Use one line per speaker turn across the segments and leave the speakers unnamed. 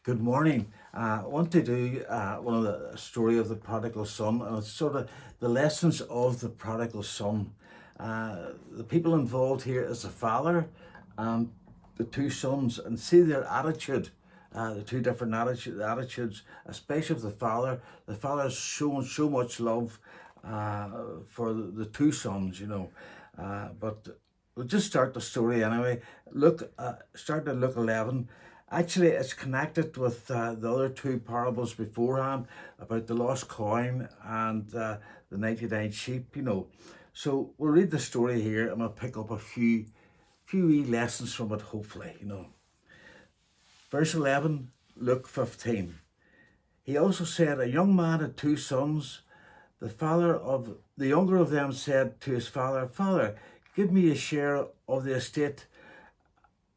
Good morning. I want to do one of the story of the prodigal son, and it's sort of the lessons of the prodigal son. The people involved here is the father and the two sons, and see their attitude. The two different attitudes, especially of the father. The father has shown so much love for the two sons, but we'll just start the story anyway. Start at Luke 11. Actually, it's connected with the other two parables beforehand about the lost coin and the 99 sheep. So we'll read the story here and we'll pick up a few wee lessons from it, hopefully. Verse 11, Luke 15. He also said, a young man had two sons. The younger of them said to his father, Father, give me a share of the estate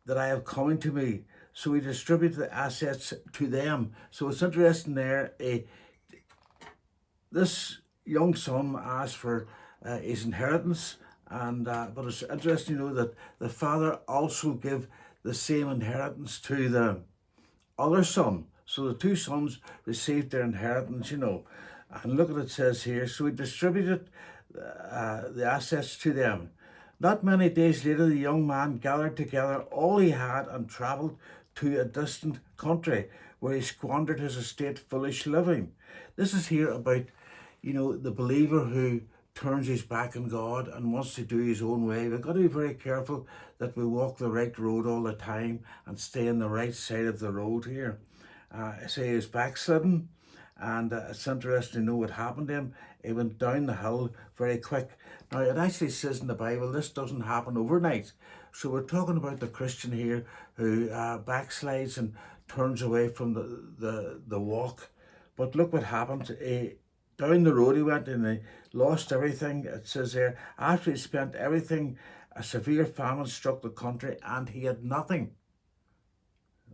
that I have coming to me. So he distributed the assets to them. So it's interesting there. This young son asked for his inheritance, and but it's interesting that the father also gave the same inheritance to the other son. So the two sons received their inheritance. And look what it says here. So he distributed the assets to them. Not many days later, the young man gathered together all he had and travelled to a distant country where he squandered his estate foolish living. This is here about, the believer who turns his back on God and wants to do his own way. We've got to be very careful that we walk the right road all the time and stay on the right side of the road here. So he was backslidden, and it's interesting to know what happened to him. He went down the hill very quick. Now, it actually says in the Bible, this doesn't happen overnight. So we're talking about the Christian here who backslides and turns away from the walk. But look what happened. Down the road he went and he lost everything. It says there, after he spent everything, a severe famine struck the country and he had nothing.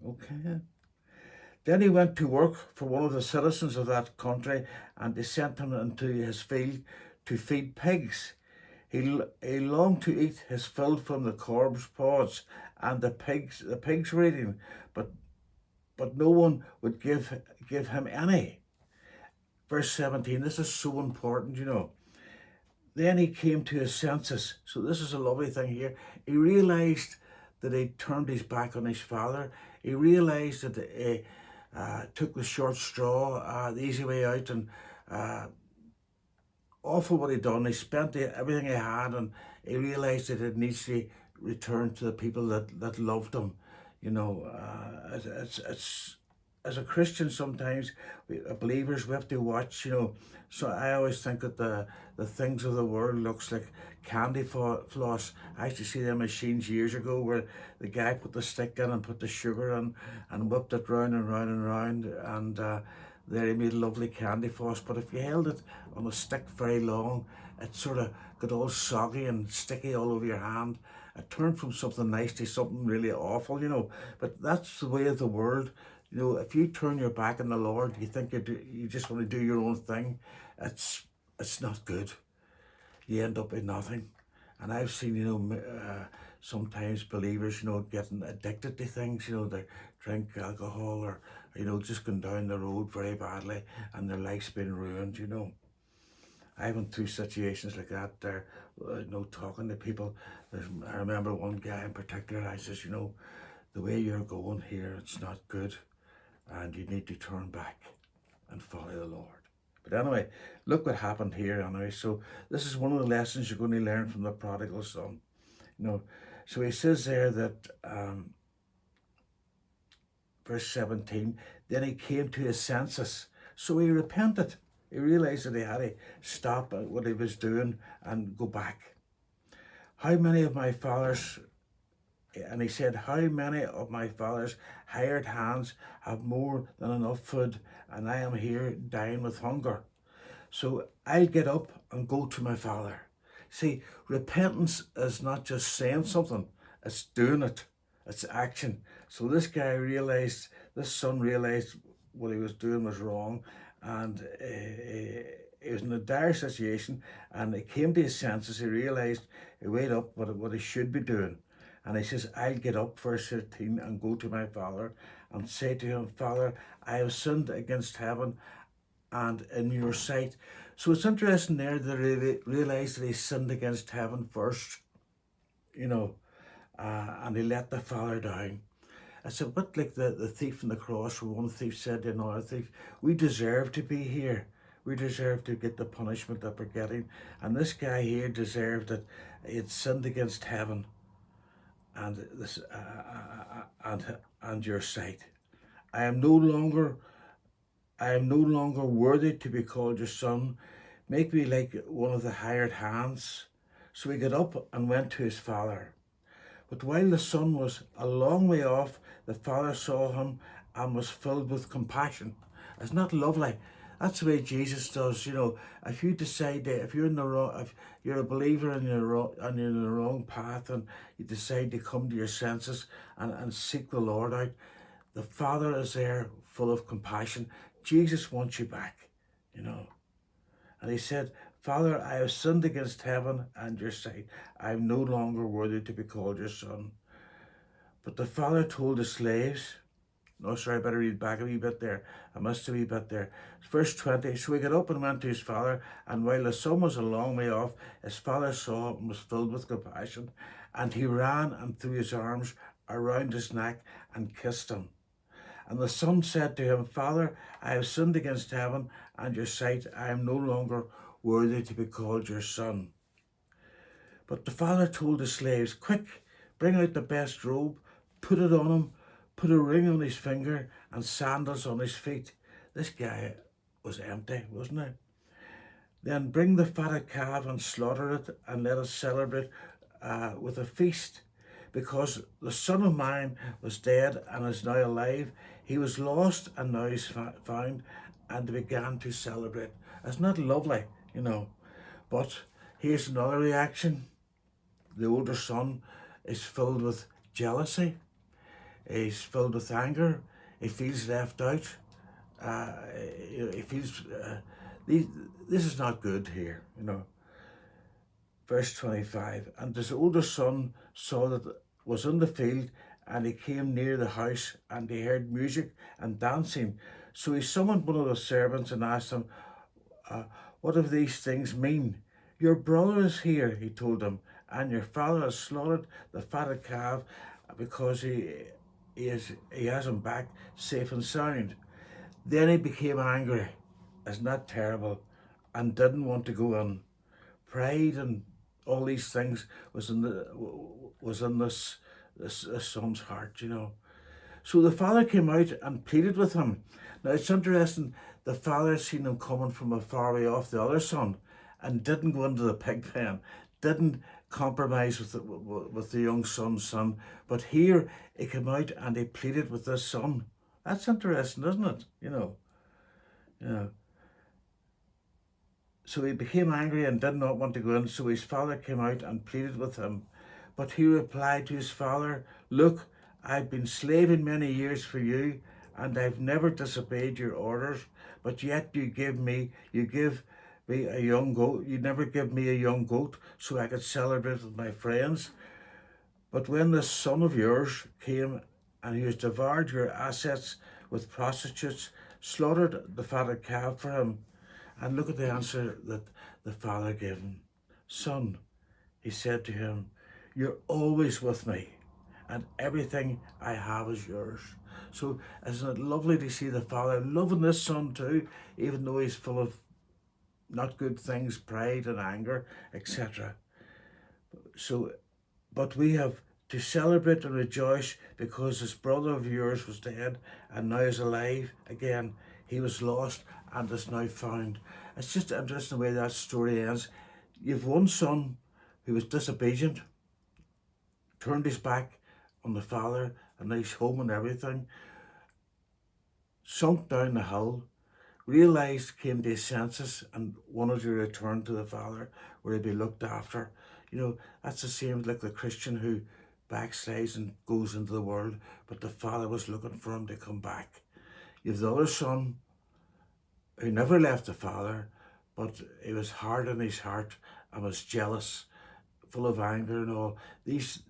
Okay. Then he went to work for one of the citizens of that country, and they sent him into his field to feed pigs. He longed to eat his fill from the corpse pods, and the pigs were eating, but no one would give him any. Verse 17, this is so important. Then he came to his senses. So this is a lovely thing here. He realized that he turned his back on his father. He realized that he took the short straw, the easy way out, and awful what he'd done. He spent everything he had, and he realized that it needs to return to the people that loved him. It's as a Christian, sometimes believers, we have to watch. So I always think that the things of the world looks like candy floss. I used to see them machines years ago where the guy put the stick in and put the sugar in and whipped it round and round and round, and there he made lovely candy floss. But if you held it on a stick very long, it sort of got all soggy and sticky all over your hand. It turned from something nice to something really awful. But that's the way of the world. If you turn your back on the Lord, you think you just want to do your own thing, it's not good. You end up in nothing. And I've seen, sometimes believers, getting addicted to things. They drink alcohol or, just going down the road very badly, and their life's been ruined. I went through situations like that there, talking to people. I remember one guy in particular, I says, the way you're going here, it's not good. And you need to turn back and follow the Lord. But anyway, look what happened here anyway. So this is one of the lessons you're going to learn from the prodigal son. So he says there that, verse 17, then he came to his senses. So he repented. He realized that he had to stop at what he was doing and go back. How many of my fathers... And he said, how many of my father's hired hands have more than enough food, and I am here dying with hunger? So I'll get up and go to my father. See, repentance is not just saying something, it's doing it. It's action. So this son realized what he was doing was wrong, and he was in a dire situation, and he came to his senses. He realized, he weighed up what he should be doing. And he says, I'll get up, verse 13, and go to my father and say to him, Father, I have sinned against heaven and in your sight. So it's interesting there that he realised that he sinned against heaven first, you know, and he let the father down. It's a bit like the thief on the cross, where one thief said to another thief, we deserve to be here. We deserve to get the punishment that we're getting. And this guy here deserved it. He had sinned against heaven and this and your sight. I am no longer worthy to be called your son. Make me like one of the hired hands. So he got up and went to his father. But while the son was a long way off, the father saw him and was filled with compassion. Isn't that lovely? That's the way Jesus does. You know, if you decide that if you're in the wrong, if you're a believer and you're in the wrong path, and you decide to come to your senses and seek the Lord out, the Father is there, full of compassion. Jesus wants you back, you know. And he said, Father, I have sinned against heaven and your sight. I am no longer worthy to be called your son. But the father told the slaves, no, sorry, I better read back a wee bit there. I missed a wee bit there. Verse 20, so he got up and went to his father, and while the son was a long way off, his father saw him and was filled with compassion, and he ran and threw his arms around his neck and kissed him. And the son said to him, Father, I have sinned against heaven and your sight. I am no longer worthy to be called your son. But the father told the slaves, quick, bring out the best robe, put it on him, put a ring on his finger and sandals on his feet. This guy was empty, wasn't he? Then bring the fatted calf and slaughter it, and let us celebrate with a feast. Because the son of mine was dead and is now alive. He was lost and now he's found, and they began to celebrate. Isn't that lovely, you know? But here's another reaction. The older son is filled with jealousy. He's filled with anger. He feels left out. He feels this is not good here, you know. Verse 25, and his older son saw that it was in the field, and he came near the house, and he heard music and dancing. So he summoned one of the servants and asked him, what do these things mean? Your brother is here, he told him, and your father has slaughtered the fatted calf because he has him back safe and sound. Then he became angry. Isn't that terrible? And didn't want to go in. Pride and all these things was in this son's heart, you know. So the father came out and pleaded with him. Now it's interesting, the father seen him coming from a far way off, the other son, and didn't go into the pig pen, didn't compromise with the young son's son. But here he came out and he pleaded with this son. That's interesting, isn't it? You know. So he became angry and did not want to go in. So his father came out and pleaded with him. But he replied to his father, look, I've been slaving many years for you, and I've never disobeyed your orders. But yet you give me a young goat. You never give me a young goat so I could celebrate with my friends. But when this son of yours came and he has devoured your assets with prostitutes, slaughtered the fatted calf for him. And look at the answer that the father gave him. Son, he said to him, you're always with me, and everything I have is yours. So isn't it lovely to see the father loving this son too, even though he's full of not good things, pride and anger, etc. So, but we have to celebrate and rejoice because this brother of yours was dead and now is alive again. He was lost and is now found. It's just interesting the way that story ends. You've one son who was disobedient, turned his back on the father and his home and everything, sunk down the hill, realised, came to his senses and wanted to return to the father where he'd be looked after. You know, that's the same like the Christian who backslides and goes into the world, but the father was looking for him to come back. You've the other son who never left the father, but he was hard in his heart and was jealous full of anger and all. These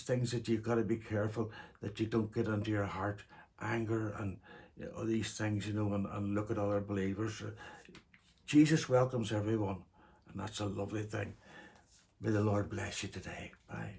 things that you've got to be careful that you don't get into your heart, anger and these things, and look at other believers. Jesus welcomes everyone, and that's a lovely thing. May the Lord bless you today. Bye.